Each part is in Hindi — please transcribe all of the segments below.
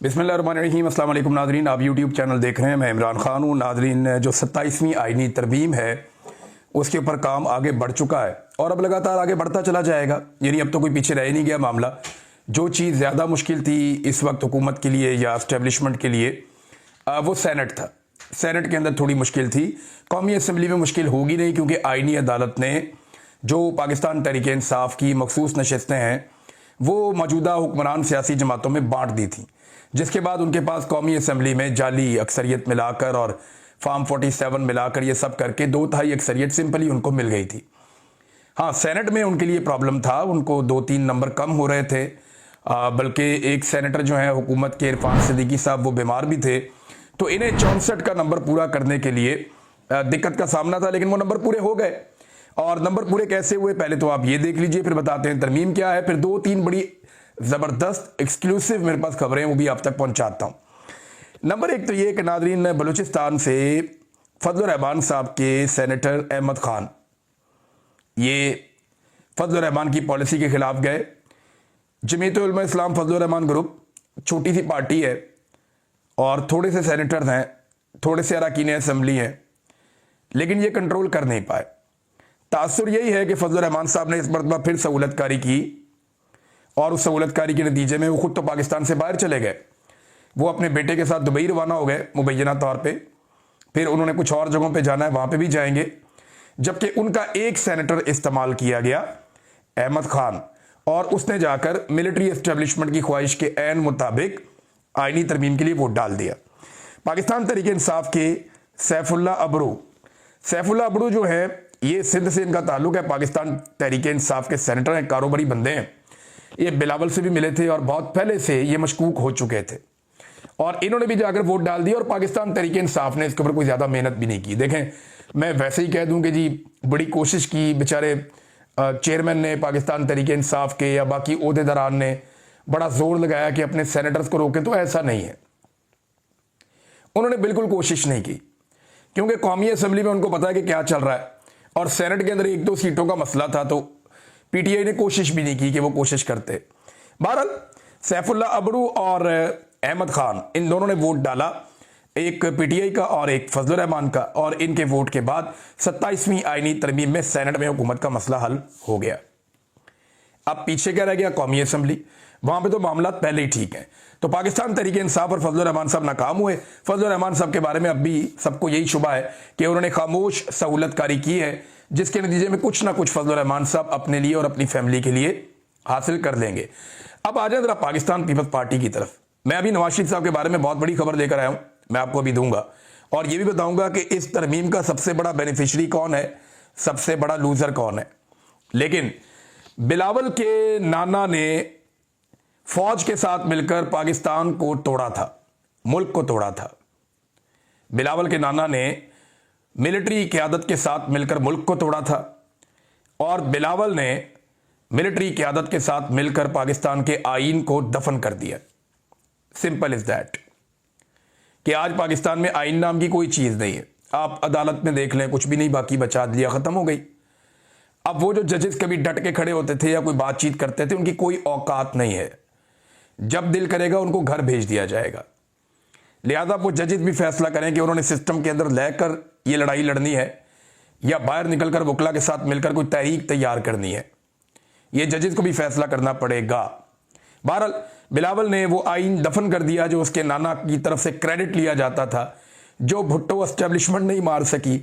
बिस्मिल्लाहिर्रहमानिर्रहीम। अस्सलाम वालेकुम नाज़रीन, आप यूट्यूब चैनल देख रहे हैं। मैं इमरान खान हूँ। नाज़रीन, जो 27वीं आईनी तरमीम है उसके ऊपर काम आगे बढ़ चुका है और अब लगातार आगे बढ़ता चला जाएगा। यानी अब तो कोई पीछे रह नहीं गया मामला। जो चीज़ ज़्यादा मुश्किल थी इस वक्त हुकूमत के लिए या इस्टेब्लिशमेंट के लिए वो सेनेट था। सेनेट के अंदर थोड़ी मुश्किल थी। कौमी असम्बली में मुश्किल होगी नहीं, क्योंकि आईनी अदालत ने जो पाकिस्तान तहरीक इंसाफ की मखसूस नशस्तें हैं वो मौजूदा हुक्मरान सियासी जमातों में बांट दी थी, जिसके बाद उनके पास कौमी असम्बली में जाली अक्सरियत मिलाकर और फार्म 47 मिलाकर ये सब करके 2/3 अक्सरियत सिंपली उनको मिल गई थी। हाँ, सेनेट में उनके लिए प्रॉब्लम था, उनको 2-3 नंबर कम हो रहे थे। बल्कि एक सेनेटर जो है हुकूमत के इरफान सिद्दीकी साहब, वो बीमार भी थे, तो इन्हें 64 का नंबर पूरा करने के लिए दिक्कत का सामना था, लेकिन वो नंबर पूरे हो गए। और नंबर पूरे कैसे हुए पहले तो आप ये देख लीजिए, फिर बताते हैं तरमीम क्या है। फिर 2-3 बड़ी ज़बरदस्त एक्सक्लूसिव मेरे पास खबरें, वो भी आप तक पहुंचाता हूं। नंबर 1 तो ये कि नादरीन, बलूचिस्तान से फजलुर रहमान साहब के सेनेटर अहमद खान, ये फजलुर रहमान की पॉलिसी के खिलाफ गए। जमीयत उलमा इस्लाम फजलुर रहमान ग्रुप छोटी सी पार्टी है और थोड़े से सेनेटर्स हैं, थोड़े से अरकान असम्बली हैं, लेकिन ये कंट्रोल कर नहीं पाए। तासुर यही है कि फजलुर रहमान साहब ने इस मरतबा फिर सहूलतकारी की और उस सहूलतकारी के नतीजे में वो खुद तो पाकिस्तान से बाहर चले गए। वो अपने बेटे के साथ दुबई रवाना हो गए मुबैना तौर पे। फिर उन्होंने कुछ और जगहों पे जाना है, वहाँ पे भी जाएंगे। जबकि उनका एक सेनेटर इस्तेमाल किया गया, अहमद खान, और उसने जाकर मिलिट्री एस्टेब्लिशमेंट की ख्वाहिश के ऐन मुताबिक आईनी तरमीम के लिए वोट डाल दिया। पाकिस्तान तहरीक इंसाफ के सैफुल्ला अबरू जो है, ये सिंध से इनका ताल्लुक है। पाकिस्तान तहरीक इंसाफ के सेनेटर हैं, कारोबारी बंदे हैं। ये बिलावल से भी मिले थे और बहुत पहले से ये मशकूक हो चुके थे, और इन्होंने भी जाकर वोट डाल दिया। और पाकिस्तान तहरीक इंसाफ ने इसके ऊपर कोई ज़्यादा मेहनत भी नहीं की। देखें, मैं वैसे ही कह दूं कि जी बड़ी कोशिश की बेचारे चेयरमैन ने पाकिस्तान तहरीक इंसाफ के या बाकी ओहदेदारान ने बड़ा जोर लगाया कि अपने सेनेटर्स को रोकें, तो ऐसा नहीं है। उन्होंने बिल्कुल कोशिश नहीं की, क्योंकि कौमी असम्बली में उनको पता है कि क्या चल रहा है, और सेनेट के अंदर 1-2 सीटों का मसला था, तो पीटीआई ने कोशिश भी नहीं की कि वो कोशिश करते। बहरहाल सैफुल्ला अबरू और अहमद खान, इन दोनों ने वोट डाला, एक पीटीआई का और एक फजलुर रहमान का, और इनके वोट के बाद 27वीं आईनी तरमीम में सेनेट में हुकूमत का मसला हल हो गया। अब पीछे क्या रह गया? कौमी असम्बली। वहां पे तो मामला पहले ही ठीक है। तो पाकिस्तान तहरीक इंसाफ और फजलुर रहमान साहब नाकाम हुए। फजलुर रहमान साहब के बारे में अब भी सबको यही शुबा है कि उन्होंने खामोश सहूलतकारी की है, जिसके नतीजे में कुछ ना कुछ फजलुर रहमान साहब अपने लिए और अपनी फैमिली के लिए हासिल कर लेंगे। अब आ जाए जरा पाकिस्तान पीपल्स पार्टी की तरफ। मैं अभी नवाज शरीफ साहब के बारे में बहुत बड़ी खबर लेकर आया हूं, मैं आपको अभी दूंगा, और यह भी बताऊंगा कि इस तरमीम का सबसे बड़ा बेनिफिशियरी कौन है, सबसे बड़ा लूजर कौन है। लेकिन बिलावल के नाना ने फौज के साथ मिलकर पाकिस्तान को तोड़ा था, मुल्क को तोड़ा था। बिलावल के नाना ने मिलिट्री क़यादत के साथ मिलकर मुल्क को तोड़ा था, और बिलावल ने मिलिट्री क़यादत के साथ मिलकर पाकिस्तान के आईन को दफन कर दिया। सिंपल इज दैट, कि आज पाकिस्तान में आईन नाम की कोई चीज नहीं है। आप अदालत में देख लें, कुछ भी नहीं बाकी बचा दिया, खत्म हो गई। अब वो जो जजेस कभी डट के खड़े होते थे या कोई बातचीत करते थे, उनकी कोई औकात नहीं है। जब दिल करेगा उनको घर भेज दिया जाएगा। लिहाजा वो जजेस भी फैसला करें कि उन्होंने सिस्टम के अंदर रहकर ये लड़ाई लड़नी है या बाहर निकलकर वकला के साथ मिलकर कोई तहरीक तैयार करनी है, ये जजेस को भी फैसला करना पड़ेगा। बहरहाल बिलावल ने वो आइन दफन कर दिया जो उसके नाना की तरफ से क्रेडिट लिया जाता था। जो भुट्टो एस्टेब्लिशमेंट नहीं मार सकी,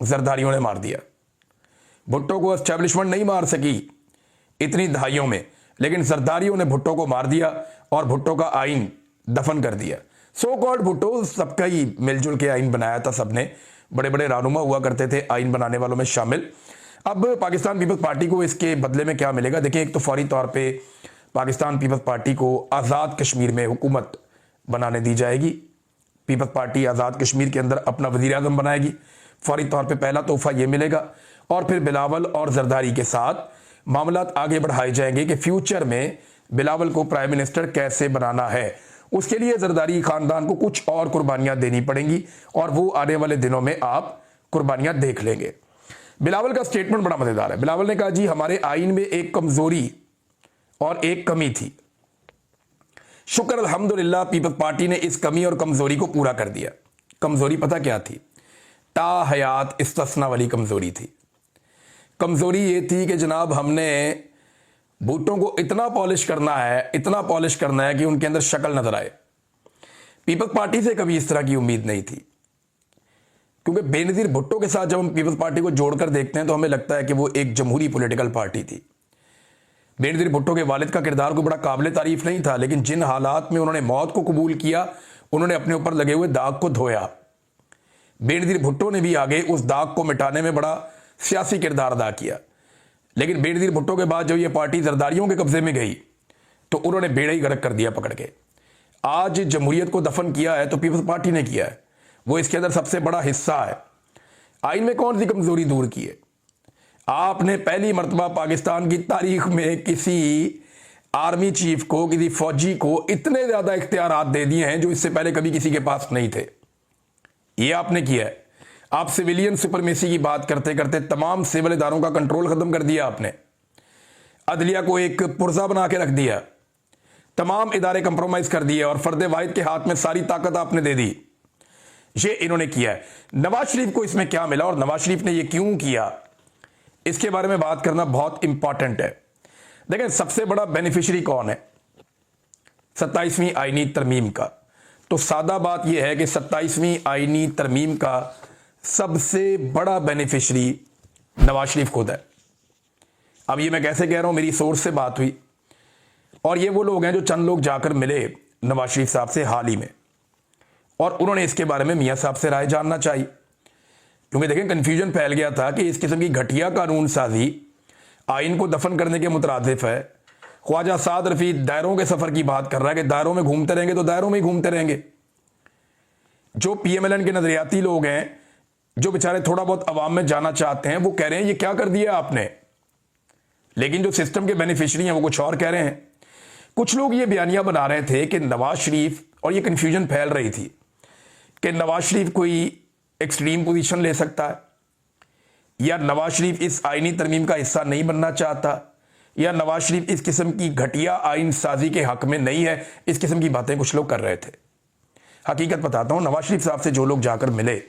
जरदारियों ने मार दिया। भुट्टो को एस्टेब्लिशमेंट नहीं मार सकी इतनी दहाइयों में, लेकिन जरदारियों ने भुट्टो को मार दिया और भुट्टो का आइन दफन कर दिया। सो कॉल्ड भुट्टो, सबका ही मिलजुल के आइन बनाया था सबने, बड़े बड़े रहनुमा हुआ करते थे आइन बनाने वालों में शामिल। अब पाकिस्तान पीपल्स पार्टी को इसके बदले में क्या मिलेगा? देखिए, एक तो फौरी तौर पर पाकिस्तान पीपल्स पार्टी को आज़ाद कश्मीर में हुकूमत बनाने दी जाएगी। पीपल्स पार्टी आज़ाद कश्मीर के अंदर अपना वज़ीर आज़म बनाएगी। फौरी तौर पे पहला तोहफा ये मिलेगा, और फिर बिलावल और जरदारी के साथ मामलात आगे बढ़ाए जाएंगे कि फ्यूचर में बिलावल को प्राइम मिनिस्टर कैसे बनाना है। उसके लिए जरदारी खानदान को कुछ और कुर्बानियां देनी पड़ेंगी, और वो आने वाले दिनों में आप कुर्बानियां देख लेंगे। बिलावल का स्टेटमेंट बड़ा मजेदार है। बिलावल ने कहा, जी हमारे आइन में एक कमजोरी और एक कमी थी। शुक्र अल्हम्दुलिल्लाह पीपल्स पार्टी ने इस कमी और कमजोरी को पूरा कर दिया। कमजोरी पता क्या थी? ता हयात इस्तिस्ना वाली कमजोरी थी। कमजोरी ये थी कि जनाब हमने भुट्टो को इतना पॉलिश करना है, इतना पॉलिश करना है कि उनके अंदर शक्ल नजर आए। पीपल्स पार्टी से कभी इस तरह की उम्मीद नहीं थी, क्योंकि बेनजीर भुट्टो के साथ जब हम पीपल्स पार्टी को जोड़कर देखते हैं तो हमें लगता है कि वो एक जमहूरी पॉलिटिकल पार्टी थी। बेनजीर भुट्टो के वालिद का किरदार कोई बड़ा काबिल तारीफ नहीं था, लेकिन जिन हालात में उन्होंने मौत को कबूल किया, उन्होंने अपने ऊपर लगे हुए दाग को धोया। बेनजीर भुट्टो ने भी आगे उस दाग को मिटाने में बड़ा सियासी किरदार अदा किया। लेकिन बेनजीर भुट्टो के बाद जब ये पार्टी जरदारियों के कब्जे में गई तो उन्होंने बेड़ा ही गर्क कर दिया पकड़ के। आज जमहूरियत को दफन किया है तो पीपल्स पार्टी ने किया है, वो इसके अंदर सबसे बड़ा हिस्सा है। आइन में कौन सी कमजोरी दूर की है? आपने पहली मर्तबा पाकिस्तान की तारीख में किसी आर्मी चीफ को, किसी फौजी को इतने ज्यादा इख्तियारात दे दिए हैं जो इससे पहले कभी किसी के पास नहीं थे। ये आपने किया है। आप सिविलियन सुपरमेसी की बात करते करते तमाम सिविल इदारों का कंट्रोल खत्म कर दिया आपने। अदलिया को एक पुर्जा बना के रख दिया, तमाम इदारे कंप्रोमाइज कर दिए और फर्द वाहिद के हाथ में सारी ताकत आपने दे दी। ये इन्होंने किया है। नवाज शरीफ को इसमें क्या मिला और नवाज शरीफ ने ये क्यों किया, इसके बारे में बात करना बहुत इंपॉर्टेंट है। देखें, सबसे बड़ा बेनिफिशियरी कौन है 27वीं आईनी तरमीम का? तो सादा बात यह है कि 27वीं आईनी तरमीम का सबसे बड़ा बेनिफिशियरी नवाज शरीफ खुद है। अब ये मैं कैसे कह रहा हूं, मेरी सोर्स से बात हुई और ये वो लोग हैं जो चंद लोग जाकर मिले नवाज शरीफ साहब से हाल ही में, और उन्होंने इसके बारे में मियां साहब से राय जानना चाहिए। क्योंकि देखें, कंफ्यूजन फैल गया था कि इस किस्म की घटिया कानून साजी आइन को दफन करने के मुतरादिफ है। ख्वाजा साद रफी दायरों के सफर की बात कर रहा है कि दायरों में घूमते रहेंगे तो दायरों में ही घूमते रहेंगे। जो पीएमएलएन के नजरियाती लोग हैं, जो बेचारे थोड़ा बहुत अवाम में जाना चाहते हैं, वो कह रहे हैं ये क्या कर दिया आपने। लेकिन जो सिस्टम के बेनिफिशियरी हैं वो कुछ और कह रहे हैं। कुछ लोग ये बयानियां बना रहे थे कि नवाज शरीफ, और ये कंफ्यूजन फैल रही थी कि नवाज शरीफ कोई एक्सट्रीम पोजीशन ले सकता है, या नवाज शरीफ इस आईनी तरमीम का हिस्सा नहीं बनना चाहता, या नवाज शरीफ इस किस्म की घटिया आइन साजी के हक में नहीं है। इस किस्म की बातें कुछ लोग कर रहे थे। हकीकत बताता हूं, नवाज शरीफ साहब से जो लोग जाकर मिले,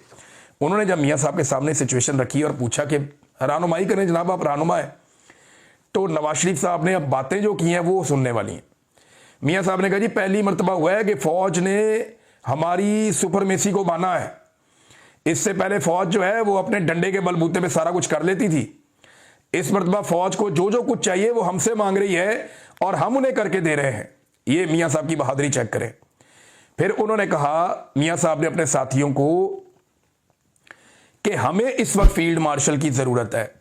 उन्होंने जब मियां साहब के सामने सिचुएशन रखी और पूछा कि रहनुमाई करें जनाब, आप रहनुमा है, तो नवाज शरीफ साहब ने अब बातें जो की हैं वो सुनने वाली हैं। मियां साहब ने कहा जी पहली मर्तबा हुआ है कि फौज ने हमारी सुपरमेसी को माना है। इससे पहले फौज जो है वो अपने डंडे के बलबूते पे सारा कुछ कर लेती थी। इस मर्तबा फौज को जो जो कुछ चाहिए वो हमसे मांग रही है और हम उन्हें करके दे रहे हैं। ये मियां साहब की बहादुरी चेक करें। फिर उन्होंने कहा, मियां साहब ने अपने साथियों को, कि हमें इस वक्त फील्ड मार्शल की जरूरत है।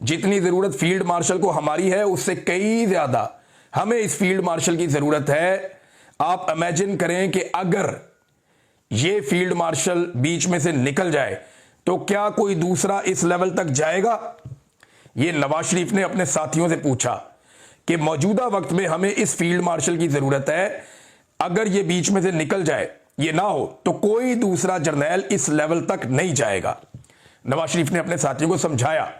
जितनी जरूरत फील्ड मार्शल को हमारी है उससे कई ज्यादा हमें इस फील्ड मार्शल की जरूरत है। आप इमेजिन करें कि अगर ये फील्ड मार्शल बीच में से निकल जाए तो क्या कोई दूसरा इस लेवल तक जाएगा? ये नवाज शरीफ ने अपने साथियों से पूछा कि मौजूदा वक्त में हमें इस फील्ड मार्शल की जरूरत है। अगर ये बीच में से निकल जाए, ये ना हो, तो कोई दूसरा जर्नैल इस लेवल तक नहीं जाएगा। नवाज शरीफ ने अपने साथियों को समझाया,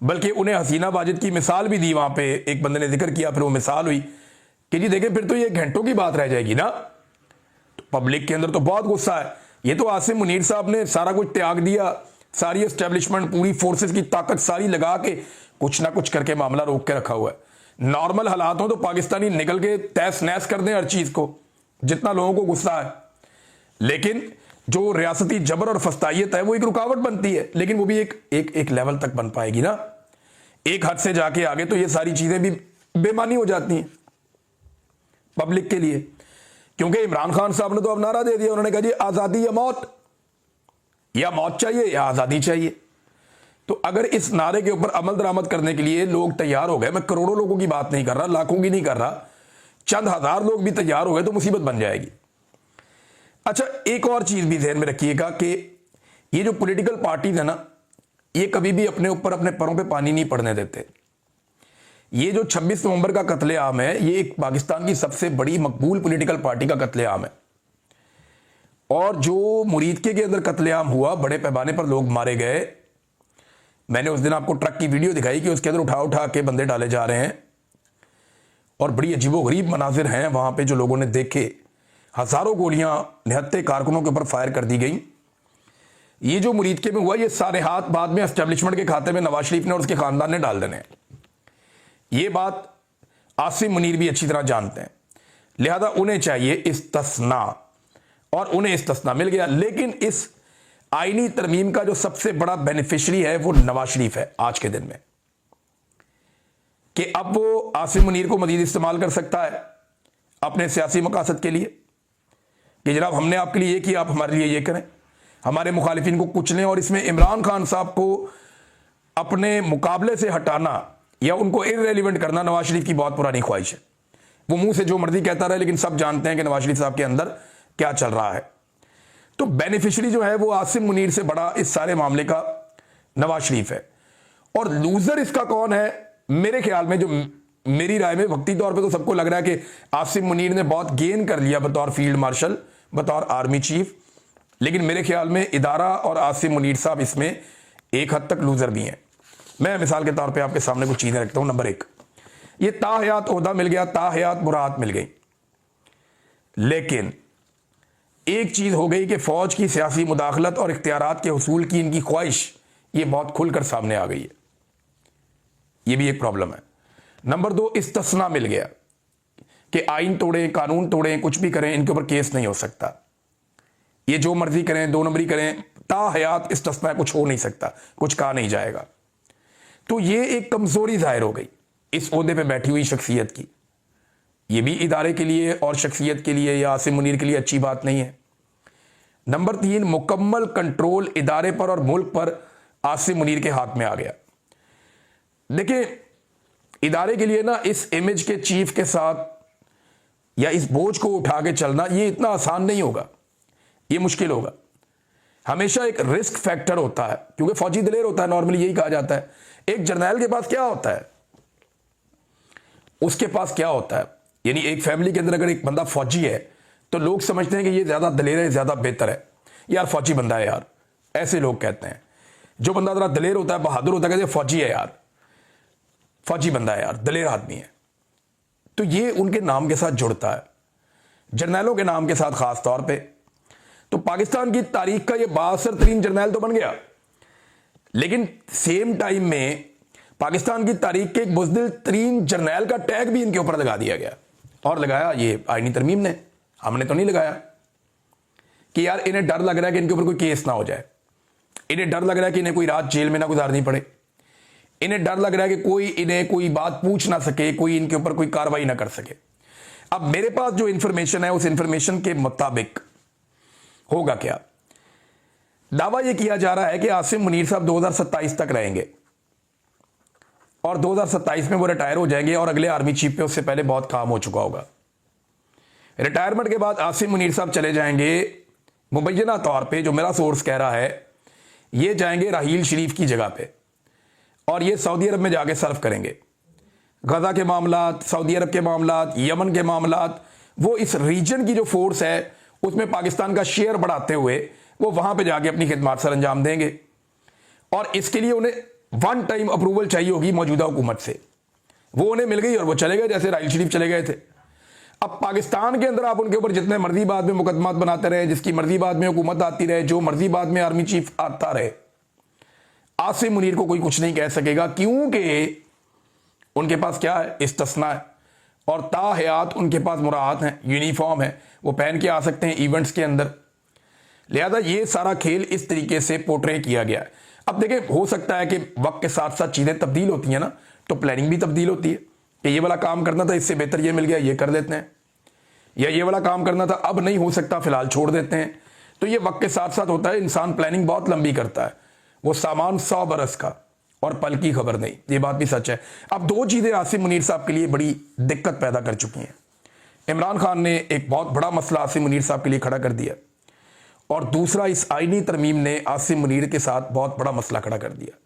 बल्कि उन्हें हसीना वाजिद की मिसाल भी दी। वहां पे एक बंदे ने जिक्र किया, फिर वो मिसाल हुई कि जी देखें फिर तो ये घंटों की बात रह जाएगी ना। तो पब्लिक के अंदर तो बहुत गुस्सा है। ये तो आसिम मुनीर साहब ने सारा कुछ त्याग दिया, सारी एस्टेब्लिशमेंट, पूरी फोर्सेस की ताकत सारी लगा के कुछ ना कुछ करके मामला रोक के रखा हुआ है। नॉर्मल हालात हो तो पाकिस्तानी निकल के तहस नहस कर दें हर चीज को, जितना लोगों को गुस्सा है। लेकिन जो रियासती जबर और फस्तायत है वो एक रुकावट बनती है, लेकिन वो भी एक लेवल तक बन पाएगी ना। एक हद से जाके आगे तो ये सारी चीजें भी बेमानी हो जाती हैं पब्लिक के लिए। क्योंकि इमरान खान साहब ने तो अब नारा दे दिया, उन्होंने कहा जी आजादी या मौत, या मौत चाहिए या आजादी चाहिए। तो अगर इस नारे के ऊपर अमल दरामद करने के लिए लोग तैयार हो गए, मैं करोड़ों लोगों की बात नहीं कर रहा, लाखों की नहीं कर रहा, चंद हजार लोग भी तैयार हो गए तो मुसीबत बन जाएगी। अच्छा, एक और चीज भी ध्यान में रखिएगा कि ये जो पॉलिटिकल पार्टीज है ना, ये कभी भी अपने ऊपर अपने पैरों पे पानी नहीं पड़ने देते। ये जो 26 नवंबर का कत्लेआम है, ये एक पाकिस्तान की सबसे बड़ी मकबूल पॉलिटिकल पार्टी का कत्लेआम है। और जो मुरीदके के अंदर कत्लेआम हुआ, बड़े पैमाने पर लोग मारे गए। मैंने उस दिन आपको ट्रक की वीडियो दिखाई कि उसके अंदर उठा उठा के बंदे डाले जा रहे हैं। और बड़ी अजीबोगरीब मनाजिर हैं वहाँ पे जो लोगों ने देखे। हज़ारों गोलियाँ निहत्ते कारकुनों के ऊपर फायर कर दी गई। ये जो मुरीदके में हुआ, ये सारे हाथ बाद में एस्टेब्लिशमेंट के खाते में नवाज शरीफ ने और उसके ख़ानदान ने डाल देने हैं। ये बात आसिम मुनीर भी अच्छी तरह जानते हैं, लिहाजा उन्हें चाहिए इस्तिस्ना, और उन्हें इस्तिस्ना मिल गया। लेकिन इस आईनी तरमीम का जो सबसे बड़ा बेनिफिशरी है वो नवाज शरीफ है आज के दिन में, कि अब वो आसिम मुनीर को मजीद इस्तेमाल कर सकता है अपने सियासी मकासद के लिए, कि जनाब हमने आपके लिए ये किया, आप हमारे लिए ये करें, हमारे मुखालिफिन को कुचलें। और इसमें इमरान खान साहब को अपने मुकाबले से हटाना या उनको इररेलेवेंट करना नवाज शरीफ की बहुत पुरानी ख्वाहिश है। वो मुंह से जो मर्जी कहता रहे, लेकिन सब जानते हैं कि नवाज शरीफ साहब के अंदर क्या चल रहा है। तो बेनिफिशरी जो है वो आसिम मुनीर से बड़ा इस सारे मामले का नवाज शरीफ है। और लूजर इसका कौन है? मेरे ख्याल में, जो मेरी राय में, वक्ती तौर पे तो सबको लग रहा है कि आसिम मुनीर ने बहुत गेन कर लिया बतौर फील्ड मार्शल, बतौर आर्मी चीफ। लेकिन मेरे ख्याल में इदारा और आसिम मुनीर साहब इसमें एक हद तक लूजर भी हैं। मैं मिसाल के तौर पे आपके सामने कुछ चीजें रखता हूं। नंबर 1, ये ताहयात ओहदा मिल गया, ताहयात मुराद मिल गई, लेकिन एक चीज हो गई कि फौज की सियासी मुदाखलत और इख्तियारात के हुसूल की इनकी ख्वाहिश ये बहुत खुलकर सामने आ गई है। ये भी एक प्रॉब्लम है। नंबर 2, इस्तिस्ना मिल गया कि आइन तोड़ें, कानून तोड़ें, कुछ भी करें, इनके ऊपर केस नहीं हो सकता, ये जो मर्जी करें, 2 नंबरी करें, ताहयात इस्तिस्ना कुछ हो नहीं सकता, कुछ कहा नहीं जाएगा। तो ये एक कमजोरी जाहिर हो गई इस ओहदे पे बैठी हुई शख्सियत की। ये भी इदारे के लिए और शख्सियत के लिए या आसिम मुनीर के लिए अच्छी बात नहीं है। नंबर 3, मुकम्मल कंट्रोल इदारे पर और मुल्क पर आसिम मुनीर के हाथ में आ गया। देखिए, इदारे के लिए ना इस इमेज के चीफ के साथ या इस बोझ को उठा के चलना ये इतना आसान नहीं होगा, ये मुश्किल होगा। हमेशा एक रिस्क फैक्टर होता है, क्योंकि फौजी दिलेर होता है, नॉर्मली यही कहा जाता है। एक जर्नैल के पास क्या होता है, उसके पास क्या होता है, यानी एक फैमिली के अंदर अगर एक बंदा फौजी है तो लोग समझते हैं कि ये ज्यादा दलेर है, ज्यादा बेहतर है, यार फौजी बंदा है यार, ऐसे लोग कहते हैं। जो बंदा जरा दलेर होता है, बहादुर होता है, कहते हैं फौजी है यार, फौजी बंदा है यार, दलेर आदमी है। तो ये उनके नाम के साथ जुड़ता है, जर्नैलों के नाम के साथ खास तौर पे। तो पाकिस्तान की तारीख का ये बासर तरीन जर्नैल तो बन गया, लेकिन सेम टाइम में पाकिस्तान की तारीख के एक बुज़दिल तरीन जर्नैल का टैग भी इनके ऊपर लगा दिया गया। और लगाया ये आईनी तरमीम ने, हमने तो नहीं लगाया। कि यार इन्हें डर लग रहा है कि इनके ऊपर कोई केस ना हो जाए, इन्हें डर लग रहा है कि इन्हें कोई रात जेल में ना गुजारनी पड़े, इन्हें डर लग रहा है कि कोई इन्हें कोई बात पूछ ना सके, कोई इनके ऊपर कोई कार्रवाई ना कर सके। अब मेरे पास जो इंफॉर्मेशन है, उस इंफॉर्मेशन के मुताबिक होगा क्या, दावा यह किया जा रहा है कि आसिम मुनीर साहब 2027 तक रहेंगे और 2027 में वो रिटायर हो जाएंगे और अगले आर्मी चीफ पे उससे पहले बहुत काम हो चुका होगा। रिटायरमेंट के बाद आसिम मुनीर साहब चले जाएंगे, मुबैना तौर पे जो मेरा सोर्स कह रहा है, ये जाएंगे राहील शरीफ की जगह पे और ये सऊदी अरब में जाके सर्व करेंगे। गजा के मामलात, सऊदी अरब के मामलात, यमन के मामलात, वो इस रीजन की जो फोर्स है उसमें पाकिस्तान का शेयर बढ़ाते हुए वो वहां पे जाके अपनी खिदमत सर अंजाम देंगे। और इसके लिए उन्हें वन टाइम अप्रूवल चाहिए होगी मौजूदा हुकूमत से, वो उन्हें मिल गई और वो चले गए, जैसे राहील शरीफ चले गए थे। अब पाकिस्तान के अंदर आप उनके ऊपर जितने मर्जी बाद में मुकदमात बनाते रहे, जिसकी मर्जी बाद में हुकूमत आती रहे, जो मर्जी बाद में आर्मी चीफ आता रहे, आसिम मुनीर को कोई कुछ नहीं कह सकेगा, क्योंकि उनके पास क्या है, इस्तिस्ना है और ताहयात उनके पास मुराद हैं, यूनिफॉर्म है, वो पहन के आ सकते हैं इवेंट्स के अंदर। लिहाजा ये सारा खेल इस तरीके से पोर्ट्रे किया गया है। अब देखिए, हो सकता है कि वक्त के साथ साथ चीजें तब्दील होती हैं ना, तो प्लानिंग भी तब्दील होती है कि ये वाला काम करना था, इससे बेहतर ये मिल गया, ये कर देते हैं, या ये वाला काम करना था, अब नहीं हो सकता, फिलहाल छोड़ देते हैं। तो ये वक्त के साथ साथ होता है, इंसान प्लानिंग बहुत लंबी करता है, वो सामान 100 बरस का और पल की खबर नहीं, ये बात भी सच है। अब 2 चीजें आसिम मुनीर साहब के लिए बड़ी दिक्कत पैदा कर चुकी हैं। इमरान खान ने एक बहुत बड़ा मसला आसिम मुनीर साहब के लिए खड़ा कर दिया और दूसरा इस आईनी तरमीम ने आसिम मुनीर के साथ बहुत बड़ा मसला खड़ा कर दिया।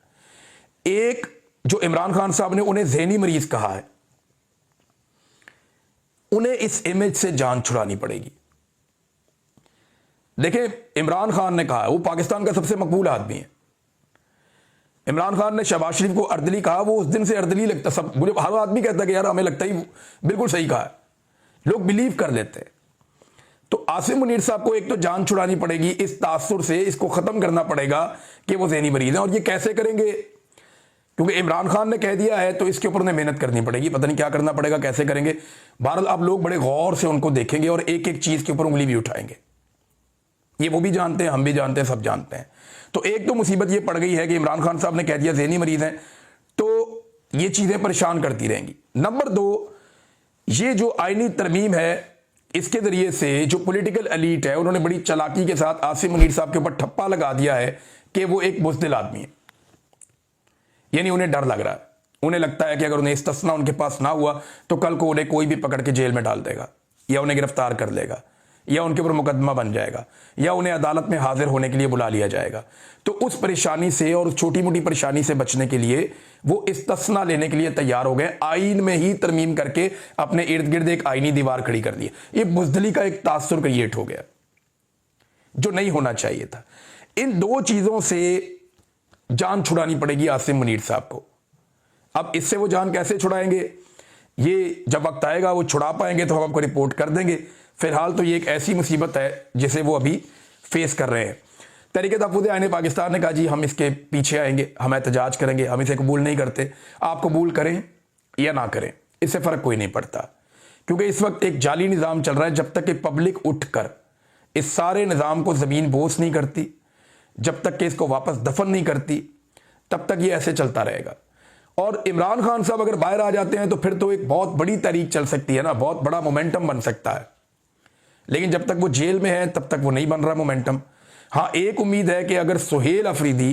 एक, जो इमरान खान साहब ने उन्हें ज़हनी मरीज कहा है, उन्हें इस इमेज से जान छुड़ानी पड़ेगी। देखिए, इमरान खान ने कहा, वो पाकिस्तान का सबसे मकबूल आदमी है, इमरान खान ने शहबाज शरीफ को अर्दली कहा, वो उस दिन से अर्दली लगता, सब मुझे हर आदमी कहता है कि यार हमें लगता ही बिल्कुल सही कहा है, लोग बिलीव कर लेते हैं। तो आसिम मुनीर साहब को एक तो जान छुड़ानी पड़ेगी इस तासुर से, इसको खत्म करना पड़ेगा कि वो ज़हनी मरीज हैं। और ये कैसे करेंगे, क्योंकि इमरान खान ने कह दिया है तो इसके ऊपर उन्हें मेहनत करनी पड़ेगी, पता नहीं क्या करना पड़ेगा, कैसे करेंगे। बहरहाल अब लोग बड़े गौर से उनको देखेंगे और एक एक चीज के ऊपर उंगली भी उठाएंगे। ये वो भी जानते हैं, हम भी जानते हैं, सब जानते हैं। तो एक तो मुसीबत ये पड़ गई है कि इमरान खान साहब ने कह दिया ज़हनी मरीज हैं, तो ये चीजें परेशान करती रहेंगी। नंबर 2, ये जो आईनी तरमीम है, इसके जरिए से जो पॉलिटिकल एलीट है उन्होंने बड़ी चालाकी के साथ आसिम मुनीर साहब के ऊपर ठप्पा लगा दिया है कि वो एक बुज़दिल आदमी है। यानी उन्हें डर लग रहा है, उन्हें लगता है कि अगर उन्हें इस्तिस्ना उनके पास ना हुआ तो कल को उन्हें कोई भी पकड़ के जेल में डाल देगा, या उन्हें गिरफ्तार कर लेगा, या उनके ऊपर मुकदमा बन जाएगा, या उन्हें अदालत में हाजिर होने के लिए बुला लिया जाएगा। तो उस परेशानी से और उस छोटी मोटी परेशानी से बचने के लिए वो इस्तिस्ना लेने के लिए तैयार हो गए, आइन में ही तरमीम करके अपने इर्द गिर्द एक आईनी दीवार खड़ी कर दी। ये बुज़दिली का एक तासुर क्रिएट हो गया जो नहीं होना चाहिए था। इन 2 चीजों से जान छुड़ानी पड़ेगी आसिम मुनीर साहब को। अब इससे वो जान कैसे छुड़ाएंगे, ये जब वक्त आएगा वो छुड़ा पाएंगे तो हम आपको रिपोर्ट कर देंगे। फिलहाल तो ये एक ऐसी मुसीबत है जिसे वो अभी फेस कर रहे हैं। तहरीक तहफ़्फ़ुज़ आईन पाकिस्तान ने कहा जी हम इसके पीछे आएंगे, हम एहतजाज करेंगे, हम इसे कबूल नहीं करते। आप कबूल करें या ना करें, इससे फ़र्क कोई नहीं पड़ता, क्योंकि इस वक्त एक जाली निज़ाम चल रहा है। जब तक कि पब्लिक उठकर इस सारे निज़ाम को ज़मीन बोस नहीं करती, जब तक कि इसको वापस दफन नहीं करती, तब तक ये ऐसे चलता रहेगा। और इमरान खान साहब अगर बाहर आ जाते हैं तो फिर तो एक बहुत बड़ी तहरीक चल सकती है ना, बहुत बड़ा मोमेंटम बन सकता है। लेकिन जब तक वो जेल में है तब तक वो नहीं बन रहा मोमेंटम। हाँ, एक उम्मीद है कि अगर सुहेल अफरीदी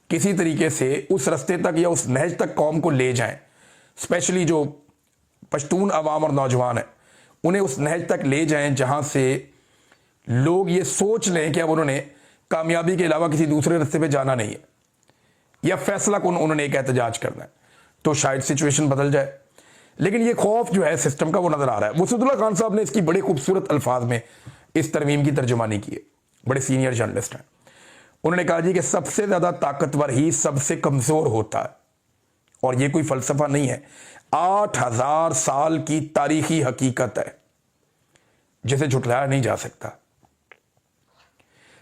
किसी तरीके से उस रास्ते तक या उस नहज तक कौम को ले जाएं, स्पेशली जो पश्तून अवाम और नौजवान है, उन्हें उस नहज तक ले जाएं जहां से लोग ये सोच लें कि अब उन्होंने कामयाबी के अलावा किसी दूसरे रास्ते पे जाना नहीं है, या फैसला कौन उन्होंने एक एहतजाज करना है, तो शायद सिचुएशन बदल जाए। लेकिन ये खौफ जो है सिस्टम का वो नजर आ रहा है। वसीउद्दौला खान साहब ने इसकी बड़े खूबसूरत अल्फाज में इस तरमीम की तर्जुमानी की है, बड़े सीनियर जर्नलिस्ट हैं। उन्होंने कहा जी कि सबसे ज्यादा ताकतवर ही सबसे कमजोर होता है, और ये कोई फलसफा नहीं है, 8000 साल की तारीखी हकीकत है जिसे झुटलाया नहीं जा सकता।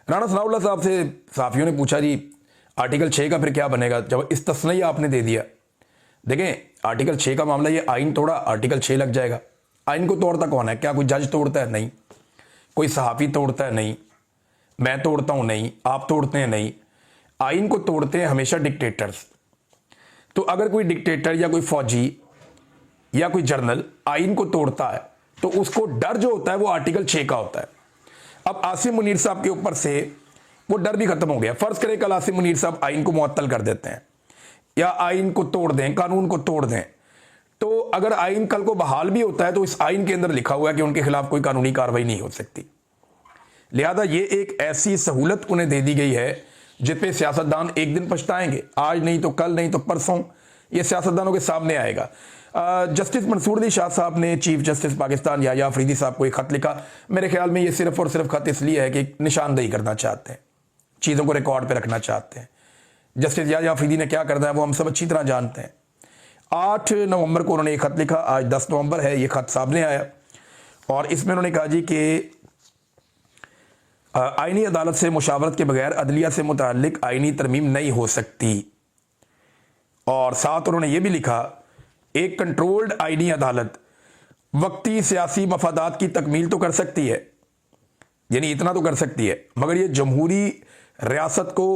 राणा सनाउल्लाह साहब से साफियों ने पूछा जी आर्टिकल 6 का फिर क्या बनेगा, जब इस्तिस्ना आपने दे दिया। देखें, आर्टिकल 6 का मामला, ये आइन तोड़ा, आर्टिकल 6 लग जाएगा। आइन को तोड़ता कौन है? क्या कोई जज तोड़ता है? नहीं। कोई सहाफ़ी तोड़ता है? नहीं। मैं तोड़ता हूं? नहीं। आप तोड़ते हैं? नहीं। आइन को तोड़ते हैं हमेशा डिक्टेटर्स। तो अगर कोई डिक्टेटर या कोई फौजी या कोई जर्नल आइन को तोड़ता है तो उसको डर जो होता है वो आर्टिकल 6 का होता है। अब आसिम मुनीर साहब के ऊपर से वो डर भी खत्म हो गया। फर्ज करें कल आसिम मुनीर साहब आइन को मुअत्तल कर देते हैं या आइन को तोड़ दें, कानून को तोड़ दें, तो अगर आइन कल को बहाल भी होता है तो इस आइन के अंदर लिखा हुआ है कि उनके खिलाफ कोई कानूनी कार्रवाई नहीं हो सकती। लिहाजा ये एक ऐसी सहूलत उन्हें दे दी गई है जिस पे सियासतदान एक दिन पछताएंगे, आज नहीं तो कल, नहीं तो परसों, ये सियासतदानों के सामने आएगा। जस्टिस मंसूर अली शाह साहब ने चीफ जस्टिस पाकिस्तान याह्या अफरीदी साहब को एक खत लिखा। मेरे ख्याल में ये सिर्फ और सिर्फ खत इसलिए है कि निशानदेही करना चाहते हैं, चीज़ों को रिकॉर्ड पे रखना चाहते हैं। जस्टिस याह्या अफरीदी ने क्या करना है वो हम सब अच्छी तरह जानते हैं। 8 नवंबर को उन्होंने एक खत लिखा, आज 10 नवंबर है, ये खत सामने आया और इसमें उन्होंने कहा जी कि आईनी अदालत से मुशावरत के बगैर अदलिया से मुताल्लिक आईनी तरमीम नहीं हो सकती। और साथ उन्होंने ये भी लिखा, एक कंट्रोल्ड आईनी अदालत वक्ती सियासी मफादात की तकमील तो कर सकती है, यानी इतना तो कर सकती है, मगर ये जमहूरी रियासत को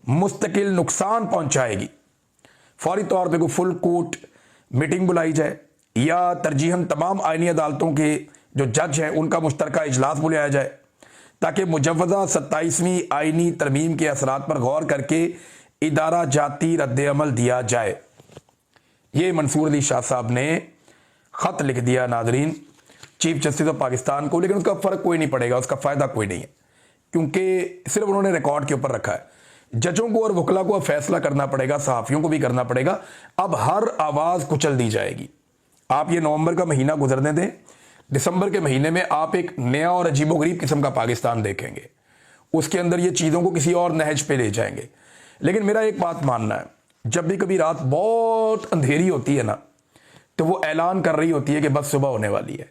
मुस्तकिल नुकसान पहुंचाएगी। फौरी तौर पर कोई फुल कोर्ट मीटिंग बुलाई जाए या तरजीहन तमाम आईनी अदालतों के जो जज हैं उनका मुश्तरका इजलास बुलाया जाए ताकि मुजव्वज़ा 27वीं आईनी तरमीम के असरात पर गौर करके इदारा जाती रद्द-ए-अमल दिया जाए। ये मंसूर अली शाह साहब ने ख़त लिख दिया नाज़रीन चीफ जस्टिस ऑफ पाकिस्तान को, लेकिन उसका फ़र्क कोई नहीं पड़ेगा, उसका फ़ायदा कोई नहीं है, क्योंकि सिर्फ उन्होंने रिकॉर्ड के ऊपर रखा है। जजों को और वकला को अब फैसला करना पड़ेगा, सहाफ़ियों को भी करना पड़ेगा। अब हर आवाज़ कुचल दी जाएगी। आप ये नवंबर का महीना गुजरने दें, दिसंबर के महीने में आप एक नया और अजीबोगरीब किस्म का पाकिस्तान देखेंगे। उसके अंदर ये चीज़ों को किसी और नहज पे ले जाएंगे। लेकिन मेरा एक बात मानना है, जब भी कभी रात बहुत अंधेरी होती है ना, तो वो ऐलान कर रही होती है कि बस सुबह होने वाली है।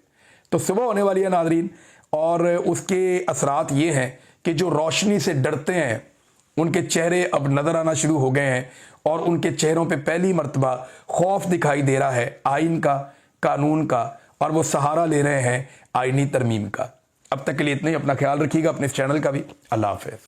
तो सुबह होने वाली है नाज़रीन, और उसके असरात ये हैं कि जो रोशनी से डरते हैं उनके चेहरे अब नज़र आना शुरू हो गए हैं, और उनके चेहरों पे पहली मर्तबा खौफ दिखाई दे रहा है आइन का, कानून का, और वो सहारा ले रहे हैं आइनी तरमीम का। अब तक के लिए इतना ही। अपना ख्याल रखिएगा, अपने इस चैनल का भी। अल्लाह हाफ़िज़।